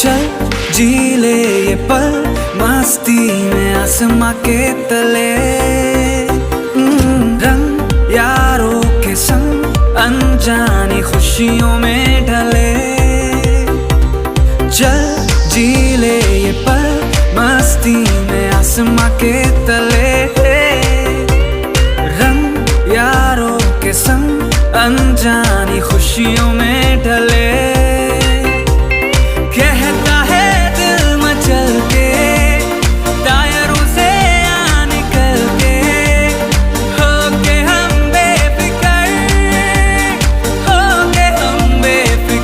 चल जी ले ये पल मस्ती में आसमां के तले, रंग यारों के संग अनजानी खुशियों में ढले। चल जी ले ये पल मस्ती में आसमां के तले।